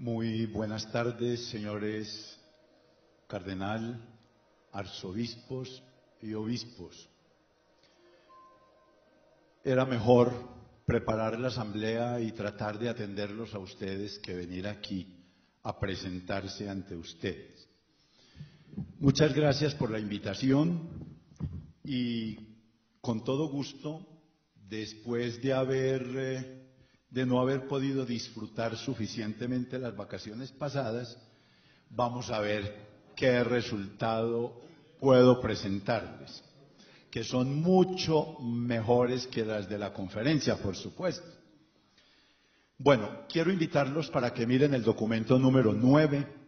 Muy buenas tardes, señores cardenal, arzobispos y obispos. Era mejor preparar la asamblea y tratar de atenderlos a ustedes que venir aquí a presentarse ante ustedes. Muchas gracias por la invitación y con todo gusto, después de no haber podido disfrutar suficientemente las vacaciones pasadas, vamos a ver qué resultado puedo presentarles, que son mucho mejores que las de la conferencia, por supuesto. Bueno, quiero invitarlos para que miren el documento número 9.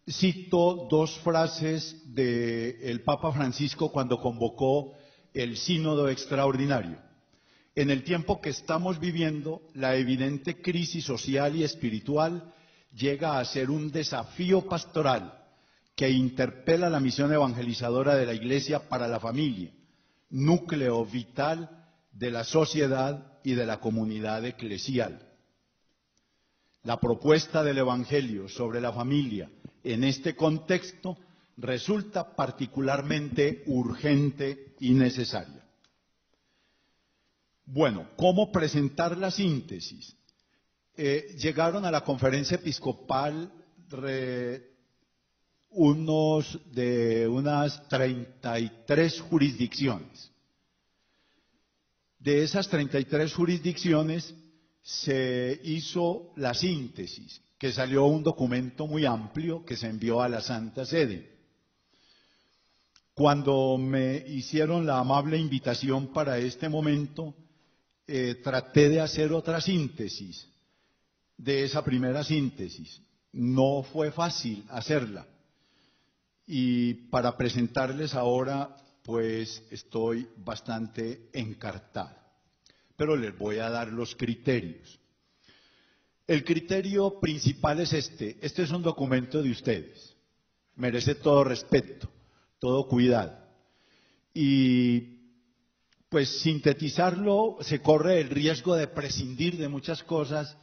Cito dos frases del Papa Francisco cuando convocó el Sínodo Extraordinario. En el tiempo que estamos viviendo, la evidente crisis social y espiritual llega a ser un desafío pastoral que interpela la misión evangelizadora de la Iglesia para la familia, núcleo vital de la sociedad y de la comunidad eclesial. La propuesta del Evangelio sobre la familia en este contexto resulta particularmente urgente y necesaria. Bueno, ¿cómo presentar la síntesis? Llegaron a la conferencia episcopal unas 33 jurisdicciones. De esas 33 jurisdicciones se hizo la síntesis, que salió un documento muy amplio que se envió a la Santa Sede. Cuando me hicieron la amable invitación para este momento, traté de hacer otra síntesis de esa primera síntesis. No fue fácil hacerla. Y para presentarles ahora, pues estoy bastante encartado. Pero les voy a dar los criterios. El criterio principal es este. Este es un documento de ustedes. Merece todo respeto, todo cuidado. Y pues sintetizarlo se corre el riesgo de prescindir de muchas cosas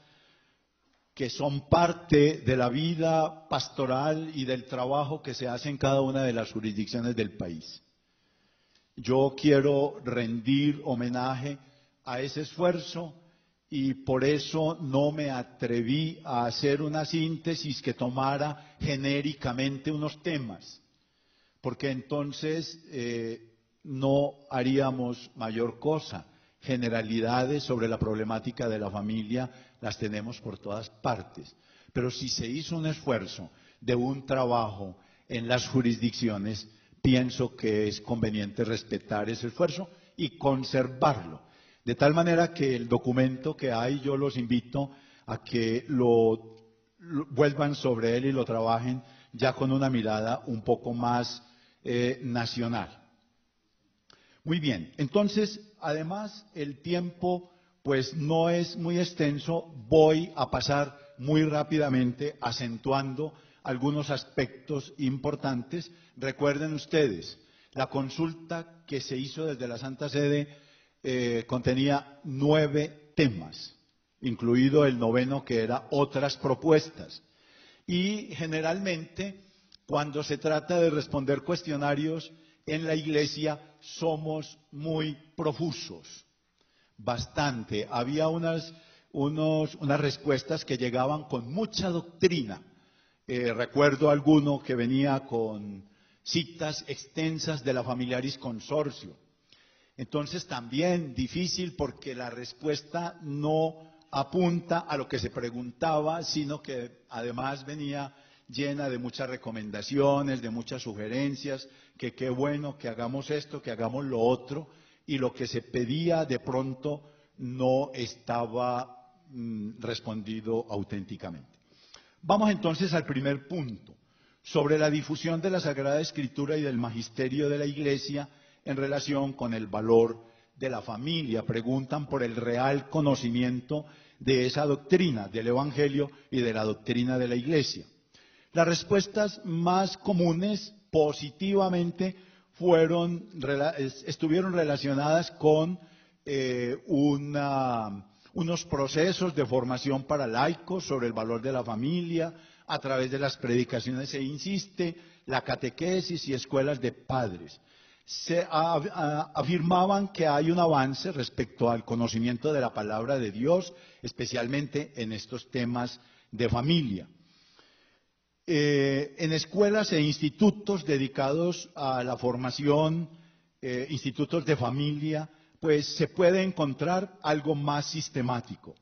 que son parte de la vida pastoral y del trabajo que se hace en cada una de las jurisdicciones del país. Yo quiero rendir homenaje a ese esfuerzo y por eso no me atreví a hacer una síntesis que tomara genéricamente unos temas, porque entonces no haríamos mayor cosa. Generalidades sobre la problemática de la familia las tenemos por todas partes, pero si se hizo un esfuerzo de un trabajo en las jurisdicciones, pienso que es conveniente respetar ese esfuerzo y conservarlo. De tal manera que el documento que hay, yo los invito a que lo vuelvan sobre él y lo trabajen ya con una mirada un poco más nacional. Muy bien, entonces, además, el tiempo pues no es muy extenso, voy a pasar muy rápidamente acentuando algunos aspectos importantes. Recuerden ustedes, la consulta que se hizo desde la Santa Sede contenía 9 temas, incluido el 9º que era otras propuestas. Y generalmente, cuando se trata de responder cuestionarios en la Iglesia, somos muy profusos, bastante. Había unas respuestas que llegaban con mucha doctrina. Recuerdo alguno que venía con citas extensas de la Familiaris Consortio. Entonces también difícil porque la respuesta no apunta a lo que se preguntaba, sino que además venía llena de muchas recomendaciones, de muchas sugerencias, que qué bueno que hagamos esto, que hagamos lo otro, y lo que se pedía de pronto no estaba respondido auténticamente. Vamos entonces al primer punto, sobre la difusión de la Sagrada Escritura y del magisterio de la Iglesia en relación con el valor de la familia. Preguntan por el real conocimiento de esa doctrina, del Evangelio y de la doctrina de la Iglesia. Las respuestas más comunes, positivamente, estuvieron relacionadas con unos procesos de formación para laicos sobre el valor de la familia. A través de las predicaciones se insiste, la catequesis y escuelas de padres. Se afirmaban que hay un avance respecto al conocimiento de la palabra de Dios, especialmente en estos temas de familia. En escuelas e institutos dedicados a la formación, institutos de familia, pues se puede encontrar algo más sistemático.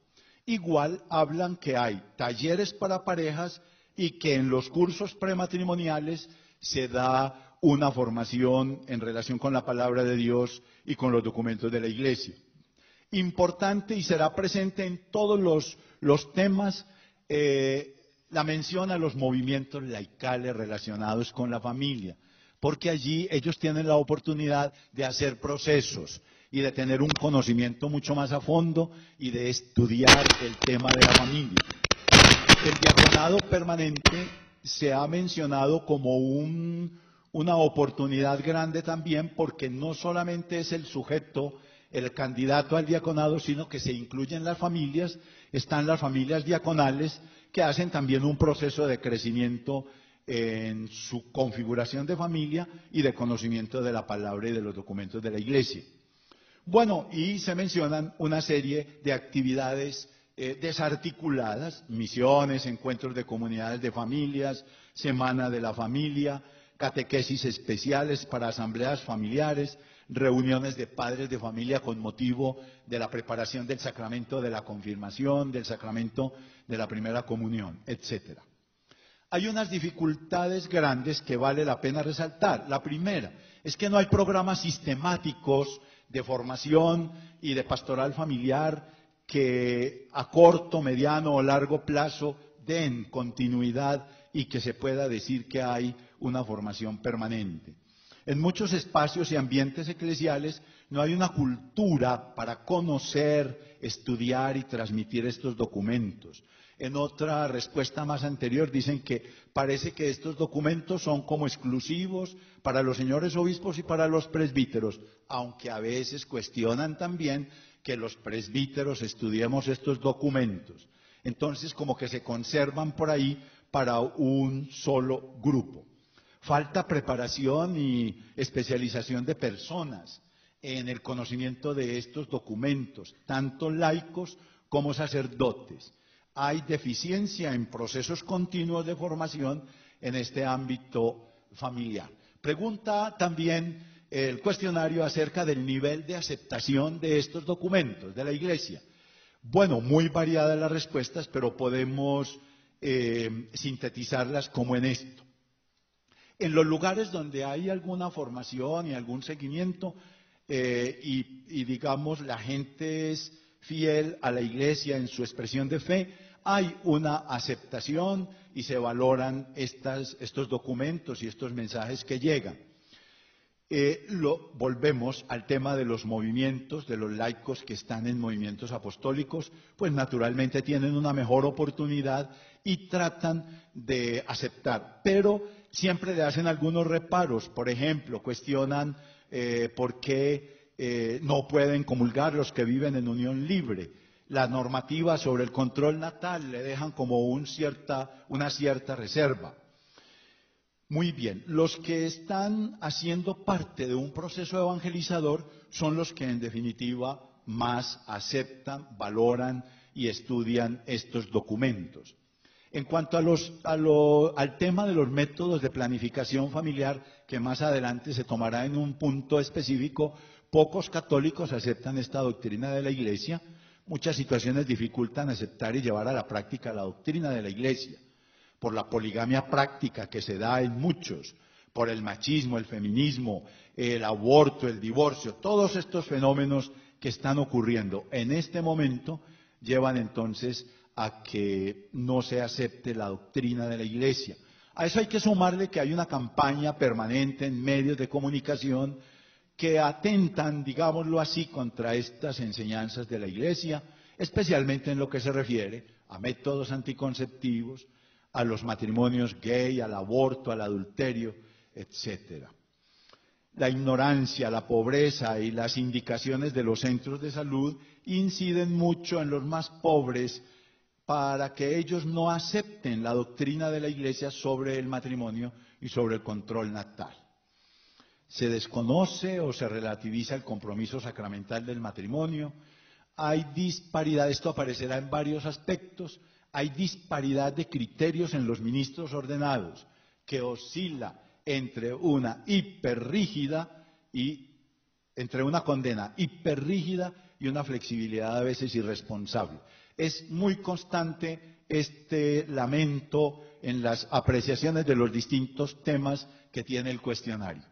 Igual hablan que hay talleres para parejas y que en los cursos prematrimoniales se da una formación en relación con la palabra de Dios y con los documentos de la Iglesia. Importante y será presente en todos los temas la mención a los movimientos laicales relacionados con la familia, porque allí ellos tienen la oportunidad de hacer procesos y de tener un conocimiento mucho más a fondo y de estudiar el tema de la familia. El diaconado permanente se ha mencionado como una oportunidad grande también, porque no solamente es el sujeto, el candidato al diaconado, sino que se incluyen las familias, están las familias diaconales, que hacen también un proceso de crecimiento en su configuración de familia y de conocimiento de la palabra y de los documentos de la Iglesia. Bueno, y se mencionan una serie de actividades desarticuladas, misiones, encuentros de comunidades de familias, semana de la familia, catequesis especiales para asambleas familiares, reuniones de padres de familia con motivo de la preparación del sacramento de la confirmación, del sacramento de la primera comunión, etcétera. Hay unas dificultades grandes que vale la pena resaltar. La primera es que no hay programas sistemáticos de formación y de pastoral familiar que a corto, mediano o largo plazo den continuidad y que se pueda decir que hay una formación permanente. En muchos espacios y ambientes eclesiales no hay una cultura para conocer, estudiar y transmitir estos documentos. En otra respuesta más anterior dicen que parece que estos documentos son como exclusivos para los señores obispos y para los presbíteros, aunque a veces cuestionan también que los presbíteros estudiemos estos documentos. Entonces, como que se conservan por ahí para un solo grupo. Falta preparación y especialización de personas en el conocimiento de estos documentos, tanto laicos como sacerdotes. Hay deficiencia en procesos continuos de formación en este ámbito familiar. Pregunta también el cuestionario acerca del nivel de aceptación de estos documentos de la Iglesia. Bueno, muy variadas las respuestas, pero podemos sintetizarlas como en esto. En los lugares donde hay alguna formación y algún seguimiento y digamos la gente es fiel a la Iglesia en su expresión de fe, hay una aceptación y se valoran estos documentos y estos mensajes que llegan. Volvemos al tema de los movimientos, de los laicos que están en movimientos apostólicos, pues naturalmente tienen una mejor oportunidad y tratan de aceptar, pero siempre le hacen algunos reparos. Por ejemplo, cuestionan por qué no pueden comulgar los que viven en unión libre. La normativa sobre el control natal le dejan como una cierta reserva. Muy bien, los que están haciendo parte de un proceso evangelizador son los que en definitiva más aceptan, valoran y estudian estos documentos. En cuanto al tema de los métodos de planificación familiar, que más adelante se tomará en un punto específico, pocos católicos aceptan esta doctrina de la Iglesia. Muchas situaciones dificultan aceptar y llevar a la práctica la doctrina de la Iglesia, por la poligamia práctica que se da en muchos, por el machismo, el feminismo, el aborto, el divorcio, todos estos fenómenos que están ocurriendo en este momento llevan entonces a que no se acepte la doctrina de la Iglesia. A eso hay que sumarle que hay una campaña permanente en medios de comunicación que atentan, digámoslo así, contra estas enseñanzas de la Iglesia, especialmente en lo que se refiere a métodos anticonceptivos, a los matrimonios gay, al aborto, al adulterio, etcétera. la ignorancia, la pobreza y las indicaciones de los centros de salud inciden mucho en los más pobres para que ellos no acepten la doctrina de la Iglesia sobre el matrimonio y sobre el control natal. Se desconoce o se relativiza el compromiso sacramental del matrimonio. Hay disparidad, esto aparecerá en varios aspectos, hay disparidad de criterios en los ministros ordenados, que oscila entre una condena hiperrígida y una flexibilidad a veces irresponsable. Es muy constante este lamento en las apreciaciones de los distintos temas que tiene el cuestionario.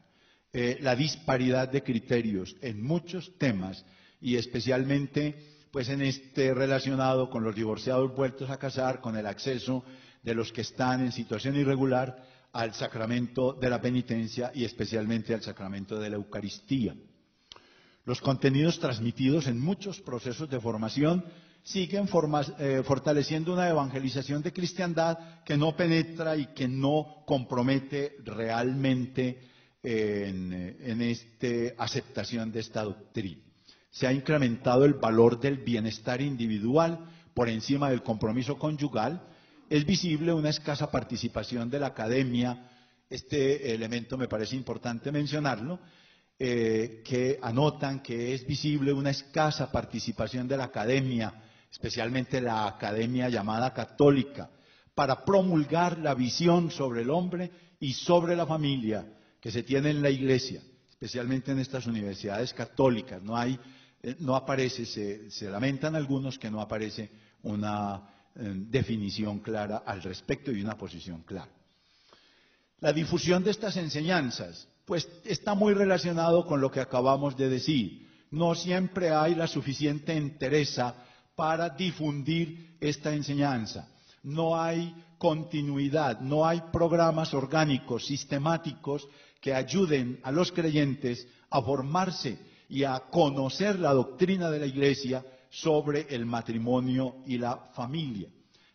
La disparidad de criterios en muchos temas y especialmente pues en este relacionado con los divorciados vueltos a casar, con el acceso de los que están en situación irregular al sacramento de la penitencia y especialmente al sacramento de la Eucaristía. Los contenidos transmitidos en muchos procesos de formación siguen fortaleciendo una evangelización de cristiandad que no penetra y que no compromete realmente en esta aceptación de esta doctrina. Se ha incrementado el valor del bienestar individual por encima del compromiso conyugal. Es visible una escasa participación de la academia. Este elemento me parece importante mencionarlo, que anotan que es visible una escasa participación de la academia, especialmente la academia llamada católica, para promulgar la visión sobre el hombre y sobre la familia que se tiene en la Iglesia, especialmente en estas universidades católicas. No aparece, se lamentan algunos que no aparece una definición clara al respecto y una posición clara. La difusión de estas enseñanzas, pues está muy relacionado con lo que acabamos de decir. No siempre hay la suficiente entereza para difundir esta enseñanza. No hay continuidad, no hay programas orgánicos, sistemáticos, que ayuden a los creyentes a formarse y a conocer la doctrina de la Iglesia sobre el matrimonio y la familia.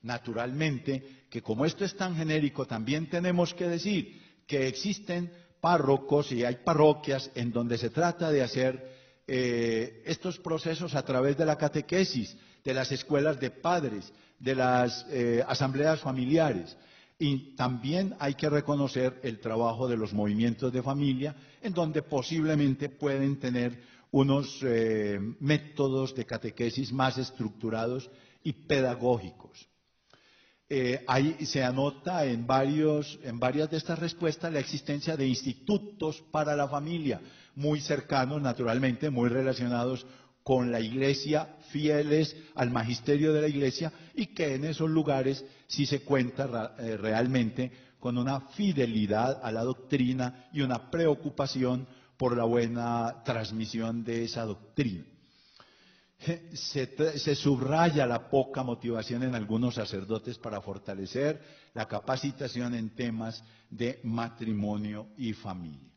Naturalmente, que como esto es tan genérico, también tenemos que decir que existen párrocos y hay parroquias en donde se trata de hacer estos procesos a través de la catequesis, de las escuelas de padres, de las asambleas familiares. Y también hay que reconocer el trabajo de los movimientos de familia, en donde posiblemente pueden tener unos métodos de catequesis más estructurados y pedagógicos. Ahí se anota en varias de estas respuestas la existencia de institutos para la familia, muy cercanos naturalmente, muy relacionados con la Iglesia, fieles al magisterio de la Iglesia, y que en esos lugares sí se cuenta realmente con una fidelidad a la doctrina y una preocupación por la buena transmisión de esa doctrina. Se subraya la poca motivación en algunos sacerdotes para fortalecer la capacitación en temas de matrimonio y familia.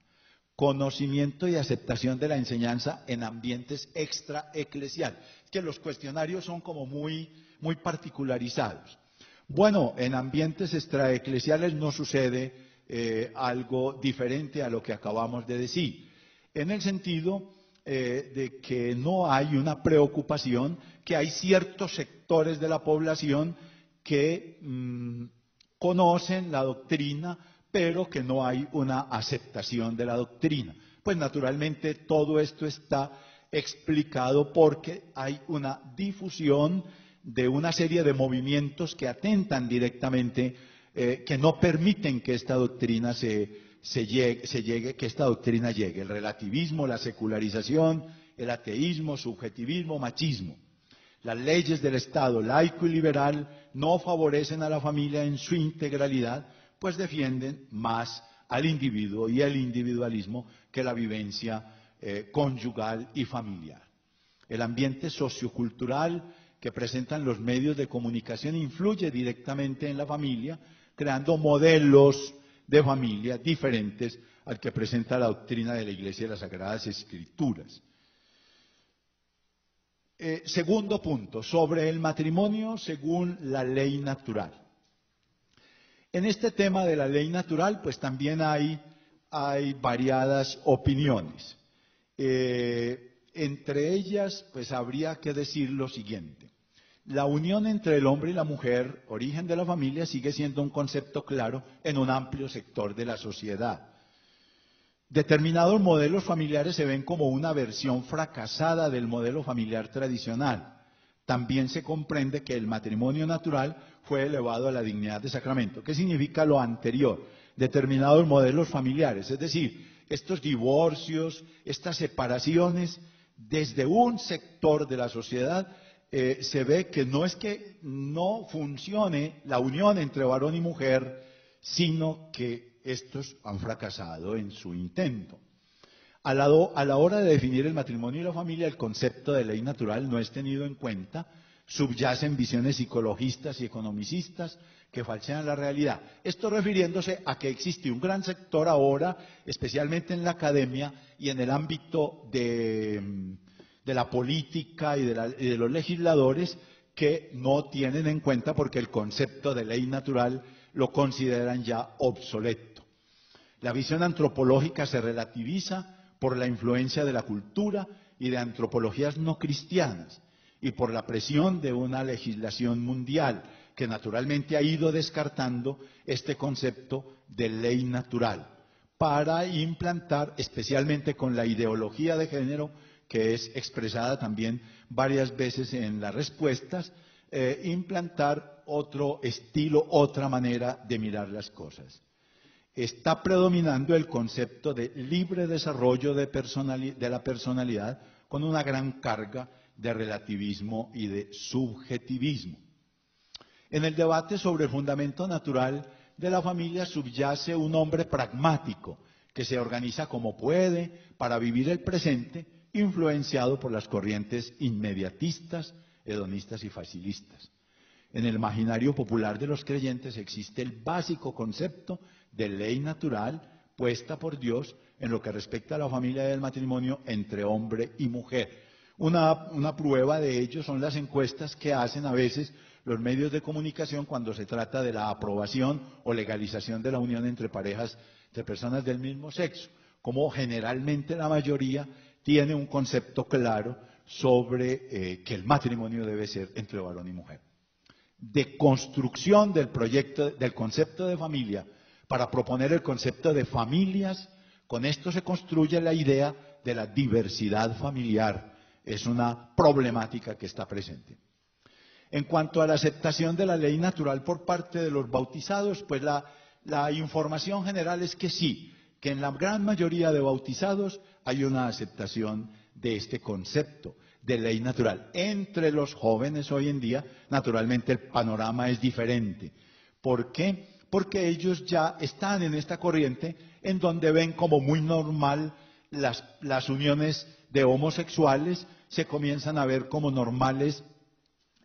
Conocimiento y aceptación de la enseñanza en ambientes extraeclesiales. Es que los cuestionarios son como muy particularizados. Bueno, en ambientes extraeclesiales no sucede algo diferente a lo que acabamos de decir, en el sentido de que no hay una preocupación, que hay ciertos sectores de la población que conocen la doctrina, pero que no hay una aceptación de la doctrina. Pues naturalmente todo esto está explicado porque hay una difusión de una serie de movimientos que atentan directamente, que no permiten que esta doctrina que esta doctrina llegue. El relativismo, la secularización, el ateísmo, subjetivismo, machismo. Las leyes del Estado laico y liberal no favorecen a la familia en su integralidad, pues defienden más al individuo y el individualismo que la vivencia conyugal y familiar. El ambiente sociocultural que presentan los medios de comunicación influye directamente en la familia, creando modelos de familia diferentes al que presenta la doctrina de la Iglesia y las Sagradas Escrituras. Segundo punto, sobre el matrimonio según la ley natural. En este tema de la ley natural, pues también hay hay variadas opiniones. Entre ellas, pues habría que decir lo siguiente. La unión entre el hombre y la mujer, origen de la familia, sigue siendo un concepto claro en un amplio sector de la sociedad. Determinados modelos familiares se ven como una versión fracasada del modelo familiar tradicional. También se comprende que el matrimonio natural fue elevado a la dignidad de sacramento. ¿Qué significa lo anterior? Determinados modelos familiares, es decir, estos divorcios, estas separaciones, desde un sector de la sociedad se ve que no es que no funcione la unión entre varón y mujer, sino que estos han fracasado en su intento. A la hora de definir el matrimonio y la familia, el concepto de ley natural no es tenido en cuenta, subyacen visiones psicologistas y economicistas que falsean la realidad. Esto refiriéndose a que existe un gran sector ahora, especialmente en la academia y en el ámbito de la política y de los legisladores, que no tienen en cuenta porque el concepto de ley natural lo consideran ya obsoleto. La visión antropológica se relativiza por la influencia de la cultura y de antropologías no cristianas y por la presión de una legislación mundial que naturalmente ha ido descartando este concepto de ley natural para implantar, especialmente con la ideología de género que es expresada también varias veces en las respuestas, implantar otro estilo, otra manera de mirar las cosas. Está predominando el concepto de libre desarrollo de la personalidad con una gran carga de relativismo y de subjetivismo. En el debate sobre el fundamento natural de la familia subyace un hombre pragmático que se organiza como puede para vivir el presente, influenciado por las corrientes inmediatistas, hedonistas y facilistas. En el imaginario popular de los creyentes existe el básico concepto de ley natural puesta por Dios en lo que respecta a la familia y el matrimonio entre hombre y mujer. Una prueba de ello son las encuestas que hacen a veces los medios de comunicación cuando se trata de la aprobación o legalización de la unión entre parejas, entre personas del mismo sexo, como generalmente la mayoría tiene un concepto claro sobre que el matrimonio debe ser entre varón y mujer. De construcción del proyecto, del concepto de familia, para proponer el concepto de familias, con esto se construye la idea de la diversidad familiar. Es una problemática que está presente. En cuanto a la aceptación de la ley natural por parte de los bautizados, pues la información general es que sí, que en la gran mayoría de bautizados hay una aceptación de este concepto de ley natural. Entre los jóvenes hoy en día, naturalmente el panorama es diferente. ¿Por qué? Porque ellos ya están en esta corriente en donde ven como muy normal las uniones de homosexuales, se comienzan a ver como normales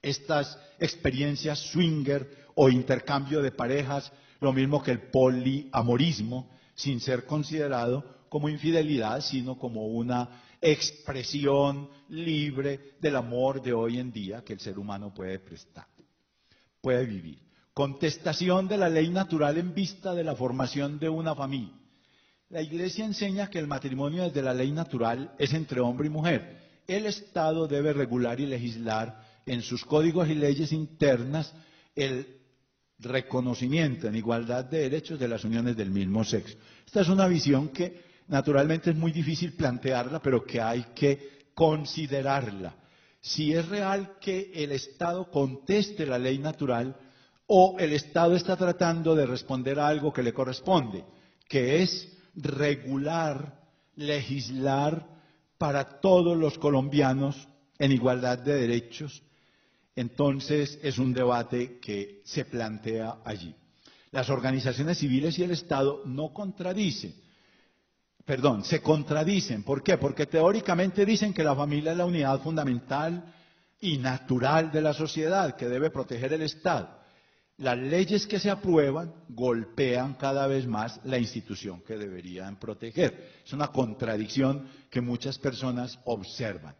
estas experiencias swinger o intercambio de parejas, lo mismo que el poliamorismo, sin ser considerado como infidelidad, sino como una expresión libre del amor de hoy en día que el ser humano puede prestar, puede vivir. Contestación de la ley natural en vista de la formación de una familia. La Iglesia enseña que el matrimonio desde la ley natural es entre hombre y mujer. El Estado debe regular y legislar en sus códigos y leyes internas el reconocimiento en igualdad de derechos de las uniones del mismo sexo. Esta es una visión que naturalmente es muy difícil plantearla, pero que hay que considerarla. Si es real que el Estado conteste la ley natural o el Estado está tratando de responder a algo que le corresponde, que es regular, legislar para todos los colombianos en igualdad de derechos, entonces es un debate que se plantea allí. Las organizaciones civiles y el Estado se contradicen. ¿Por qué? Porque teóricamente dicen que la familia es la unidad fundamental y natural de la sociedad que debe proteger el Estado. Las leyes que se aprueban golpean cada vez más la institución que deberían proteger. Es una contradicción que muchas personas observan.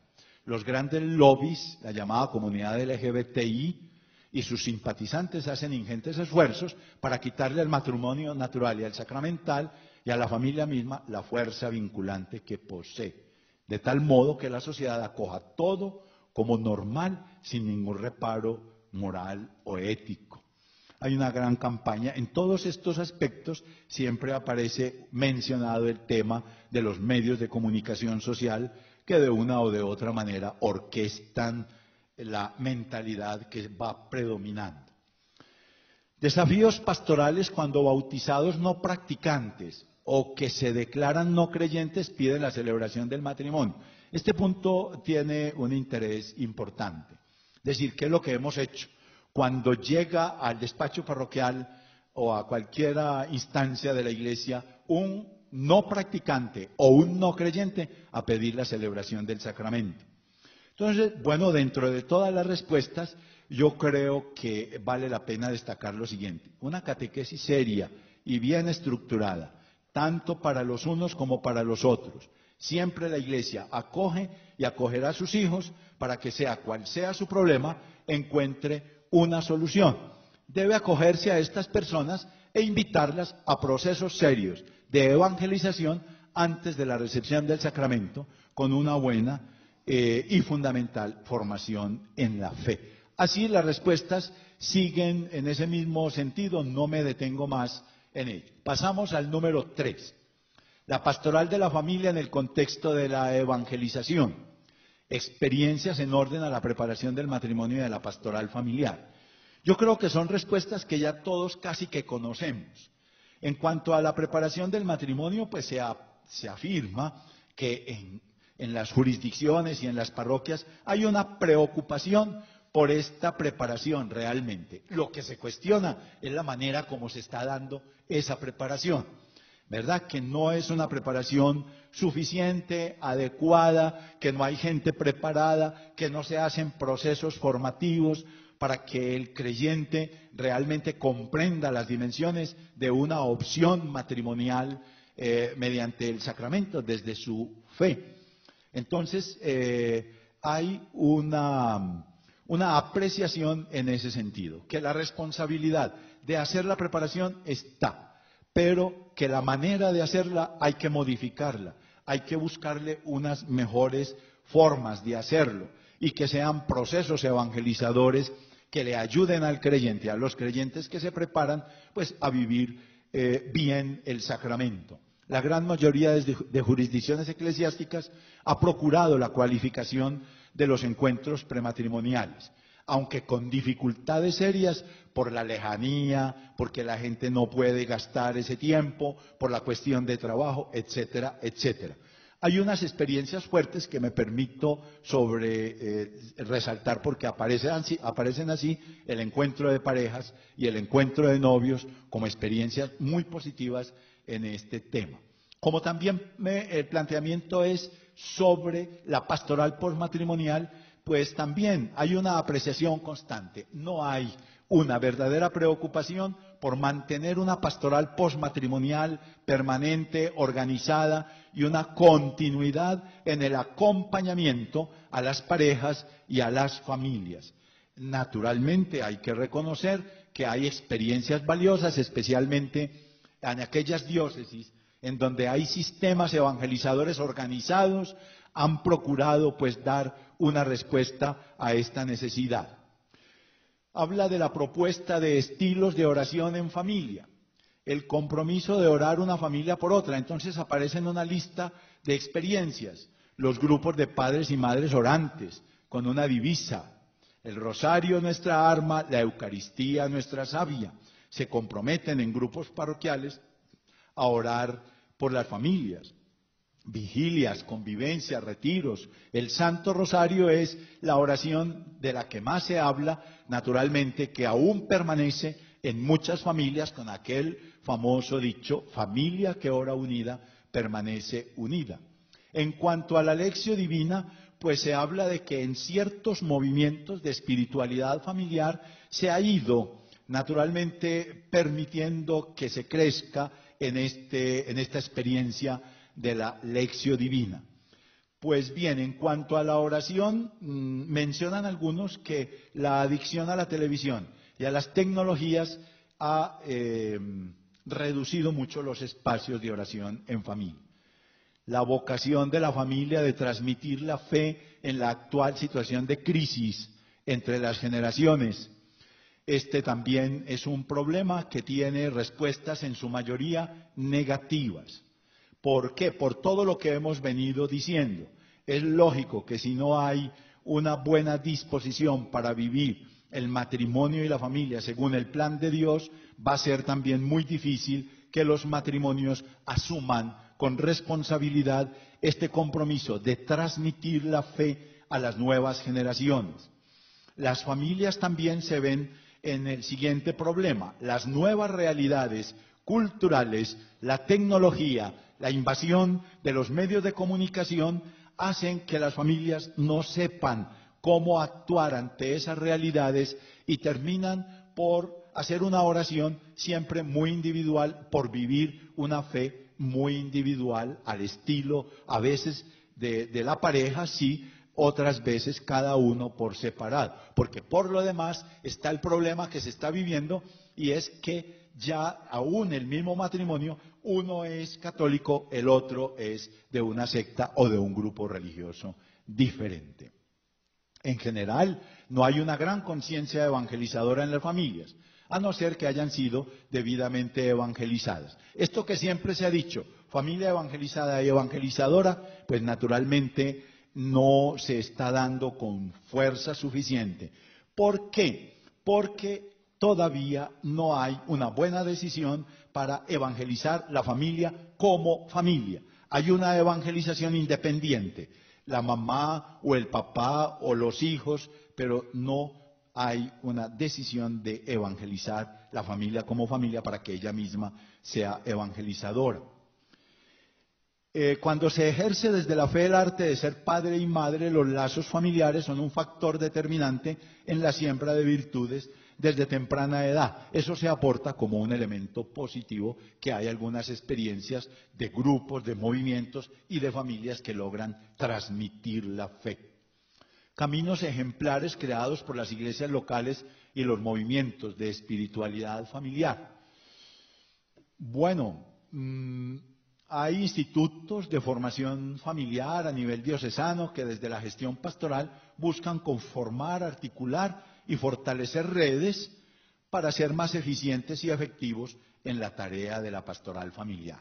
Los grandes lobbies, la llamada comunidad LGBTI y sus simpatizantes hacen ingentes esfuerzos para quitarle el matrimonio natural y el sacramental y a la familia misma la fuerza vinculante que posee, de tal modo que la sociedad acoja todo como normal, sin ningún reparo moral o ético. Hay una gran campaña. En todos estos aspectos siempre aparece mencionado el tema de los medios de comunicación social que de una o de otra manera orquestan la mentalidad que va predominando. Desafíos pastorales cuando bautizados no practicantes o que se declaran no creyentes piden la celebración del matrimonio. Este punto tiene un interés importante. Es decir, ¿qué es lo que hemos hecho? Cuando llega al despacho parroquial o a cualquier instancia de la iglesia un no practicante o un no creyente a pedir la celebración del sacramento. Entonces, bueno, dentro de todas las respuestas, yo creo que vale la pena destacar lo siguiente: una catequesis seria y bien estructurada, tanto para los unos como para los otros. Siempre la iglesia acoge y acogerá a sus hijos para que sea cual sea su problema, encuentre una solución. Debe acogerse a estas personas e invitarlas a procesos serios de evangelización antes de la recepción del sacramento, con una buena y fundamental formación en la fe. Así las respuestas siguen en ese mismo sentido, no me detengo más en ello. Pasamos al número 3, la pastoral de la familia en el contexto de la evangelización. Experiencias en orden a la preparación del matrimonio y de la pastoral familiar. Yo creo que son respuestas que ya todos casi que conocemos. En cuanto a la preparación del matrimonio, pues se afirma que en las jurisdicciones y en las parroquias hay una preocupación por esta preparación realmente. Lo que se cuestiona es la manera como se está dando esa preparación. ¿Verdad? Que no es una preparación suficiente, adecuada, que no hay gente preparada, que no se hacen procesos formativos para que el creyente realmente comprenda las dimensiones de una opción matrimonial mediante el sacramento, desde su fe. Entonces, hay una apreciación en ese sentido, que la responsabilidad de hacer la preparación está, pero que la manera de hacerla hay que modificarla, hay que buscarle unas mejores formas de hacerlo y que sean procesos evangelizadores que le ayuden al creyente, a los creyentes que se preparan, pues a vivir bien el sacramento. La gran mayoría de jurisdicciones eclesiásticas ha procurado la cualificación de los encuentros prematrimoniales, aunque con dificultades serias por la lejanía, porque la gente no puede gastar ese tiempo, por la cuestión de trabajo, etcétera, etcétera. Hay unas experiencias fuertes que me permito resaltar porque aparecen así el encuentro de parejas y el encuentro de novios como experiencias muy positivas en este tema. Como también el planteamiento es sobre la pastoral postmatrimonial, pues también hay una apreciación constante. No hay una verdadera preocupación por mantener una pastoral postmatrimonial permanente, organizada y una continuidad en el acompañamiento a las parejas y a las familias. Naturalmente hay que reconocer que hay experiencias valiosas, especialmente en aquellas diócesis en donde hay sistemas evangelizadores organizados, han procurado pues dar una respuesta a esta necesidad. Habla de la propuesta de estilos de oración en familia, el compromiso de orar una familia por otra. Entonces aparece en una lista de experiencias, los grupos de padres y madres orantes, con una divisa, el rosario nuestra arma, la Eucaristía nuestra savia. Se comprometen en grupos parroquiales a orar por las familias. Vigilias, convivencias, retiros. El Santo Rosario es la oración de la que más se habla, naturalmente, que aún permanece en muchas familias con aquel famoso dicho: familia que ora unida, permanece unida. En cuanto a la lección divina, pues se habla de que en ciertos movimientos de espiritualidad familiar se ha ido, naturalmente, permitiendo que se crezca en esta experiencia de la lección divina. Pues bien, en cuanto a la oración, mencionan algunos que la adicción a la televisión y a las tecnologías ha reducido mucho los espacios de oración en familia. La vocación de la familia de transmitir la fe en la actual situación de crisis entre las generaciones. Este también es un problema que tiene respuestas en su mayoría negativas. ¿Por qué? Por todo lo que hemos venido diciendo. Es lógico que si no hay una buena disposición para vivir el matrimonio y la familia según el plan de Dios, va a ser también muy difícil que los matrimonios asuman con responsabilidad este compromiso de transmitir la fe a las nuevas generaciones. Las familias también se ven en el siguiente problema: las nuevas realidades culturales, la tecnología, la invasión de los medios de comunicación hacen que las familias no sepan cómo actuar ante esas realidades y terminan por hacer una oración siempre muy individual, por vivir una fe muy individual, al estilo a veces de la pareja, sí, otras veces cada uno por separado. Porque por lo demás está el problema que se está viviendo, y es que ya aún el mismo matrimonio, uno es católico, el otro es de una secta o de un grupo religioso diferente. En general, no hay una gran conciencia evangelizadora en las familias, a no ser que hayan sido debidamente evangelizadas. Esto que siempre se ha dicho, familia evangelizada y evangelizadora, pues naturalmente no se está dando con fuerza suficiente. ¿Por qué? Porque todavía no hay una buena decisión para evangelizar la familia como familia. Hay una evangelización independiente, la mamá o el papá o los hijos, pero no hay una decisión de evangelizar la familia como familia para que ella misma sea evangelizadora. Cuando se ejerce desde la fe el arte de ser padre y madre, los lazos familiares son un factor determinante en la siembra de virtudes desde temprana edad. Eso se aporta como un elemento positivo, que hay algunas experiencias de grupos, de movimientos y de familias que logran transmitir la fe. Caminos ejemplares creados por las iglesias locales y los movimientos de espiritualidad familiar. Bueno, hay institutos de formación familiar a nivel diocesano que desde la gestión pastoral buscan conformar, articular y fortalecer redes para ser más eficientes y efectivos en la tarea de la pastoral familiar.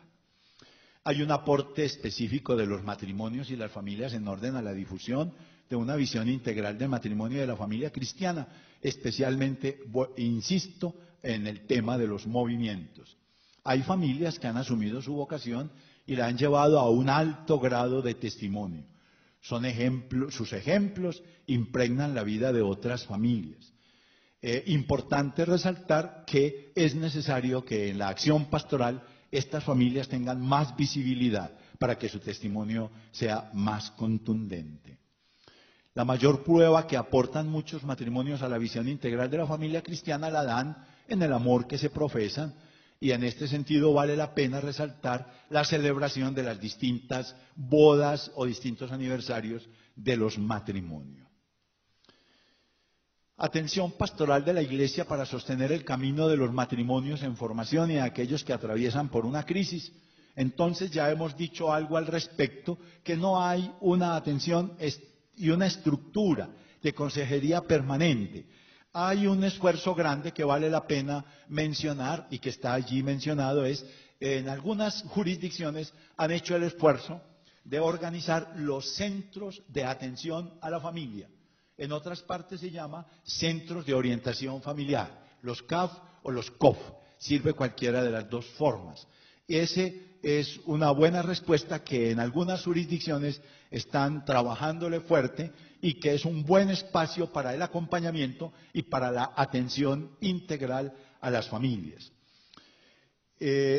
Hay un aporte específico de los matrimonios y las familias en orden a la difusión de una visión integral del matrimonio y de la familia cristiana, especialmente, insisto, en el tema de los movimientos. Hay familias que han asumido su vocación y la han llevado a un alto grado de testimonio. Sus ejemplos impregnan la vida de otras familias. Importante resaltar que es necesario que en la acción pastoral estas familias tengan más visibilidad para que su testimonio sea más contundente. La mayor prueba que aportan muchos matrimonios a la visión integral de la familia cristiana la dan en el amor que se profesan, y en este sentido vale la pena resaltar la celebración de las distintas bodas o distintos aniversarios de los matrimonios. Atención pastoral de la Iglesia para sostener el camino de los matrimonios en formación y de aquellos que atraviesan por una crisis. Entonces ya hemos dicho algo al respecto, que no hay una atención y una estructura de consejería permanente. Hay un esfuerzo grande que vale la pena mencionar y que está allí mencionado, es en algunas jurisdicciones han hecho el esfuerzo de organizar los centros de atención a la familia. En otras partes se llama centros de orientación familiar, los CAF o los COF, sirve cualquiera de las dos formas. Ese es una buena respuesta que en algunas jurisdicciones están trabajándole fuerte y que es un buen espacio para el acompañamiento y para la atención integral a las familias.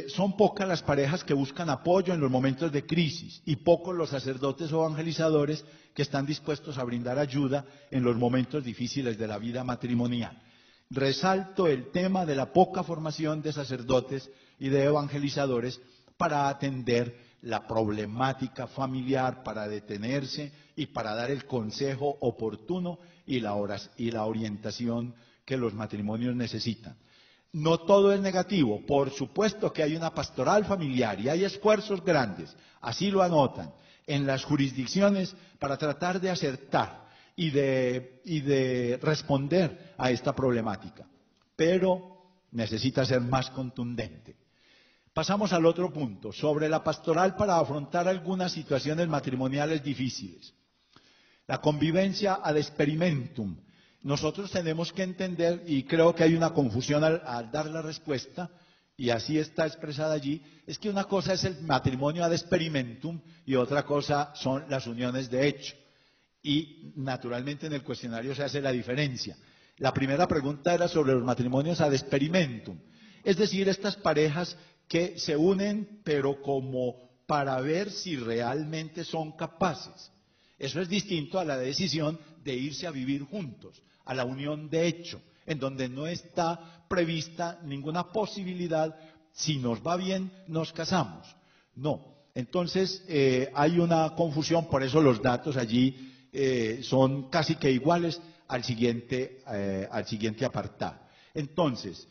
Son pocas las parejas que buscan apoyo en los momentos de crisis y pocos los sacerdotes o evangelizadores que están dispuestos a brindar ayuda en los momentos difíciles de la vida matrimonial. Resalto el tema de la poca formación de sacerdotes y de evangelizadores para atender la problemática familiar, para detenerse y para dar el consejo oportuno y la orientación que los matrimonios necesitan. No todo es negativo, por supuesto que hay una pastoral familiar y hay esfuerzos grandes, así lo anotan, en las jurisdicciones para tratar de acertar y de responder a esta problemática, pero necesita ser más contundente. Pasamos al otro punto, sobre la pastoral para afrontar algunas situaciones matrimoniales difíciles. La convivencia ad experimentum. Nosotros tenemos que entender, y creo que hay una confusión al dar la respuesta, y así está expresada allí, es que una cosa es el matrimonio ad experimentum y otra cosa son las uniones de hecho. Y naturalmente en el cuestionario se hace la diferencia. La primera pregunta era sobre los matrimonios ad experimentum, es decir, estas parejas que se unen pero como para ver si realmente son capaces. Eso es distinto a la decisión de irse a vivir juntos, a la unión de hecho, en donde no está prevista ninguna posibilidad, si nos va bien, nos casamos. No. Entonces, hay una confusión, por eso los datos allí son casi que iguales al siguiente apartado. Entonces,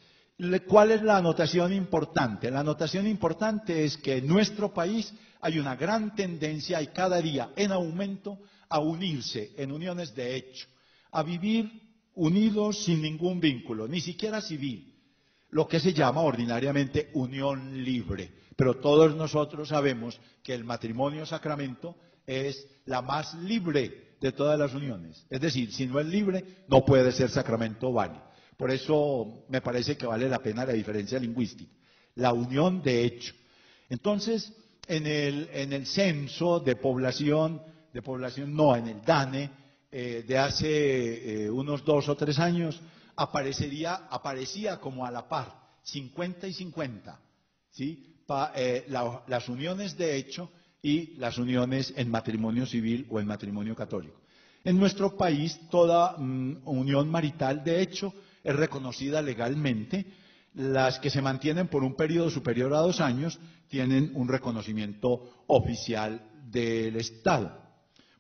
¿cuál es la anotación importante? La anotación importante es que en nuestro país hay una gran tendencia y cada día en aumento a unirse en uniones de hecho, a vivir unidos sin ningún vínculo, ni siquiera civil, lo que se llama ordinariamente unión libre. Pero todos nosotros sabemos que el matrimonio sacramento es la más libre de todas las uniones. Es decir, si no es libre, no puede ser sacramento válido. Por eso me parece que vale la pena la diferencia lingüística. La unión de hecho. Entonces, en el censo de población no, en el DANE, de hace unos 2 o 3 años, aparecía como a la par, 50 y 50, ¿sí? Las uniones de hecho y las uniones en matrimonio civil o en matrimonio católico. En nuestro país, toda unión marital de hecho es reconocida legalmente. Las que se mantienen por un periodo superior a 2 años tienen un reconocimiento oficial del Estado.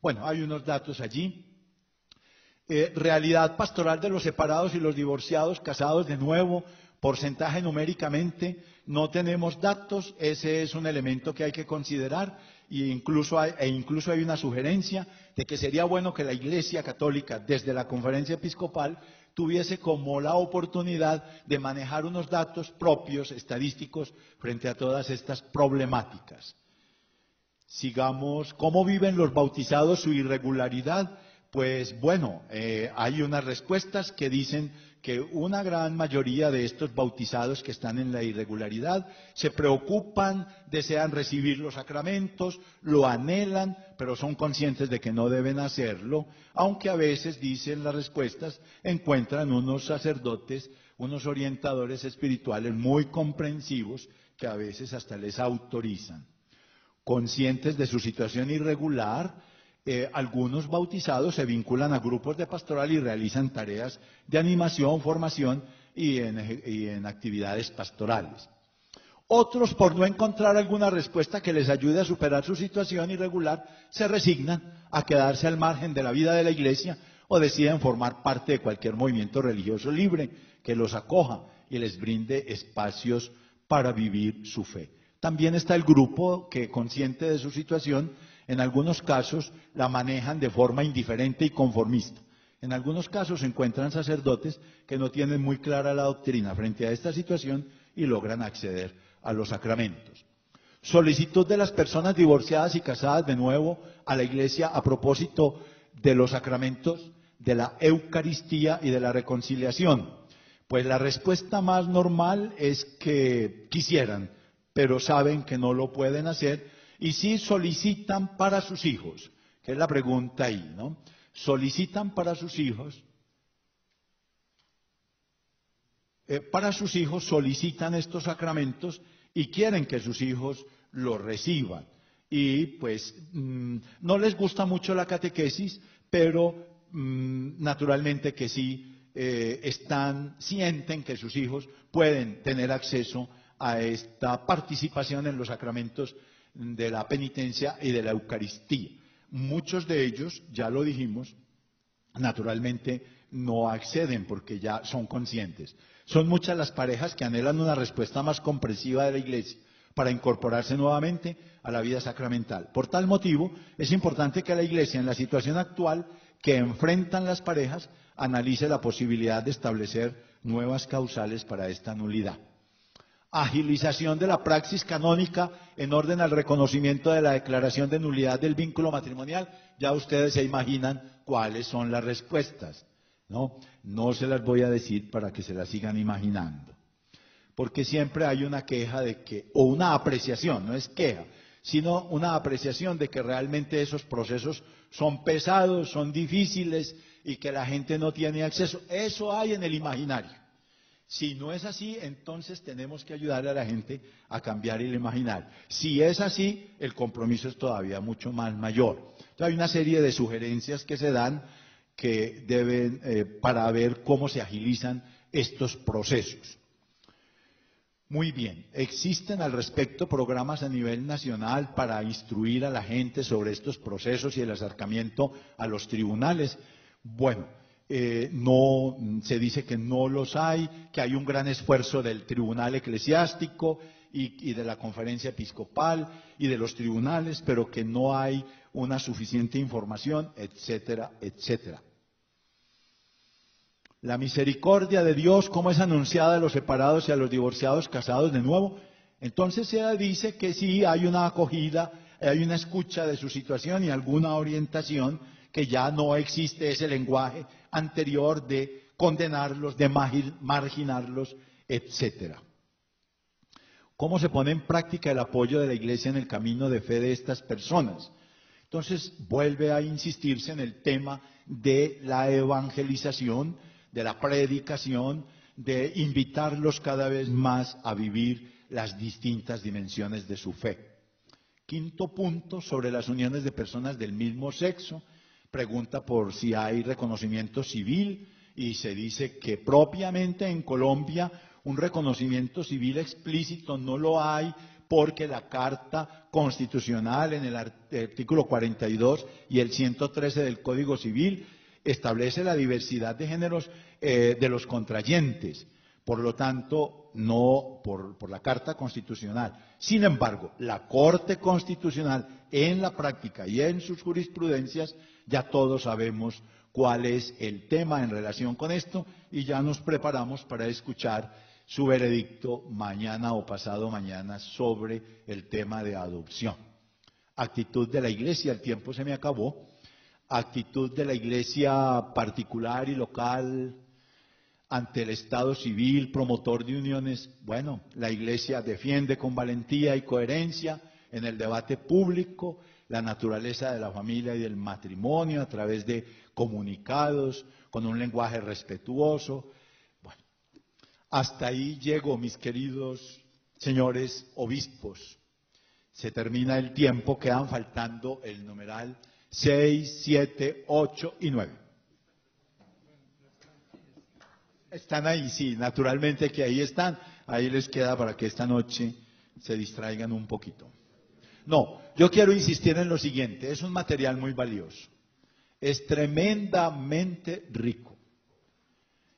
Bueno, hay unos datos allí. Realidad pastoral de los separados y los divorciados, casados de nuevo, porcentaje numéricamente, no tenemos datos, ese es un elemento que hay que considerar e incluso hay una sugerencia de que sería bueno que la Iglesia Católica, desde la Conferencia Episcopal, tuviese como la oportunidad de manejar unos datos propios, estadísticos, frente a todas estas problemáticas. Sigamos, ¿cómo viven los bautizados su irregularidad? Pues bueno, hay unas respuestas que dicen que una gran mayoría de estos bautizados que están en la irregularidad se preocupan, desean recibir los sacramentos, lo anhelan, pero son conscientes de que no deben hacerlo, aunque a veces, dicen las respuestas, encuentran unos sacerdotes, unos orientadores espirituales muy comprensivos que a veces hasta les autorizan. Conscientes de su situación irregular, algunos bautizados se vinculan a grupos de pastoral y realizan tareas de animación, formación y en actividades pastorales. Otros, por no encontrar alguna respuesta que les ayude a superar su situación irregular, se resignan a quedarse al margen de la vida de la Iglesia o deciden formar parte de cualquier movimiento religioso libre que los acoja y les brinde espacios para vivir su fe. También está el grupo que, consciente de su situación, en algunos casos la manejan de forma indiferente y conformista. En algunos casos se encuentran sacerdotes que no tienen muy clara la doctrina frente a esta situación y logran acceder a los sacramentos. Solicitud de las personas divorciadas y casadas de nuevo a la Iglesia a propósito de los sacramentos de la Eucaristía y de la reconciliación. Pues la respuesta más normal es que quisieran, pero saben que no lo pueden hacer y sí solicitan para sus hijos, que es la pregunta ahí, ¿no? Solicitan para sus hijos, solicitan estos sacramentos y quieren que sus hijos los reciban. Y pues no les gusta mucho la catequesis, pero naturalmente que sí sienten que sus hijos pueden tener acceso a esta participación en los sacramentos de la penitencia y de la Eucaristía. Muchos de ellos, ya lo dijimos, naturalmente no acceden porque ya son conscientes. Son muchas las parejas que anhelan una respuesta más comprensiva de la Iglesia para incorporarse nuevamente a la vida sacramental. Por tal motivo, es importante que la Iglesia, en la situación actual que enfrentan las parejas, analice la posibilidad de establecer nuevas causales para esta nulidad. Agilización de la praxis canónica en orden al reconocimiento de la declaración de nulidad del vínculo matrimonial. Ya ustedes se imaginan cuáles son las respuestas, ¿no? No se las voy a decir para que se las sigan imaginando. Porque siempre hay una queja de que, o una apreciación, no es queja, sino una apreciación de que realmente esos procesos son pesados, son difíciles y que la gente no tiene acceso. Eso hay en el imaginario. Si no es así, entonces tenemos que ayudar a la gente a cambiar el imaginario. Si es así, el compromiso es todavía mucho más mayor. Entonces, hay una serie de sugerencias que se dan que deben para ver cómo se agilizan estos procesos. Muy bien, existen al respecto programas a nivel nacional para instruir a la gente sobre estos procesos y el acercamiento a los tribunales. Bueno, no se dice que no los hay, que hay un gran esfuerzo del tribunal eclesiástico y de la conferencia episcopal y de los tribunales, pero que no hay una suficiente información, etcétera, etcétera. La misericordia de Dios, ¿cómo es anunciada a los separados y a los divorciados casados de nuevo? Entonces se dice que sí hay una acogida, hay una escucha de su situación y alguna orientación, que ya no existe ese lenguaje anterior de condenarlos, de marginarlos, etcétera. ¿Cómo se pone en práctica el apoyo de la Iglesia en el camino de fe de estas personas? Entonces vuelve a insistirse en el tema de la evangelización, de la predicación, de invitarlos cada vez más a vivir las distintas dimensiones de su fe. Quinto punto, sobre las uniones de personas del mismo sexo. Pregunta por si hay reconocimiento civil y se dice que propiamente en Colombia un reconocimiento civil explícito no lo hay porque la Carta Constitucional en el artículo 42 y el 113 del Código Civil establece la diversidad de géneros de los contrayentes. Por lo tanto, no por la Carta Constitucional. Sin embargo, la Corte Constitucional en la práctica y en sus jurisprudencias ya todos sabemos cuál es el tema en relación con esto y ya nos preparamos para escuchar su veredicto mañana o pasado mañana sobre el tema de adopción. Actitud de la Iglesia, el tiempo se me acabó. Actitud de la Iglesia particular y local ante el Estado civil, promotor de uniones. Bueno, la Iglesia defiende con valentía y coherencia en el debate público la naturaleza de la familia y del matrimonio a través de comunicados, con un lenguaje respetuoso. Bueno, hasta ahí llego, mis queridos señores obispos. Se termina el tiempo, quedan faltando el numeral 6, 7, 8 y 9. Están ahí, sí, naturalmente que ahí están. Ahí les queda para que esta noche se distraigan un poquito. No, yo quiero insistir en lo siguiente, es un material muy valioso, es tremendamente rico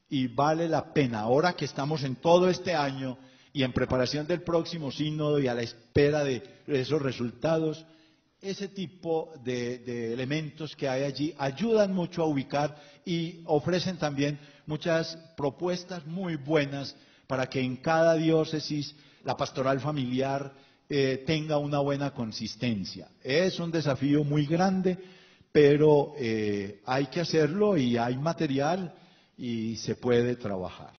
y vale la pena, ahora que estamos en todo este año y en preparación del próximo sínodo y a la espera de esos resultados, ese tipo de elementos que hay allí ayudan mucho a ubicar y ofrecen también muchas propuestas muy buenas para que en cada diócesis la pastoral familiar tenga una buena consistencia. Es un desafío muy grande, pero hay que hacerlo y hay material y se puede trabajar.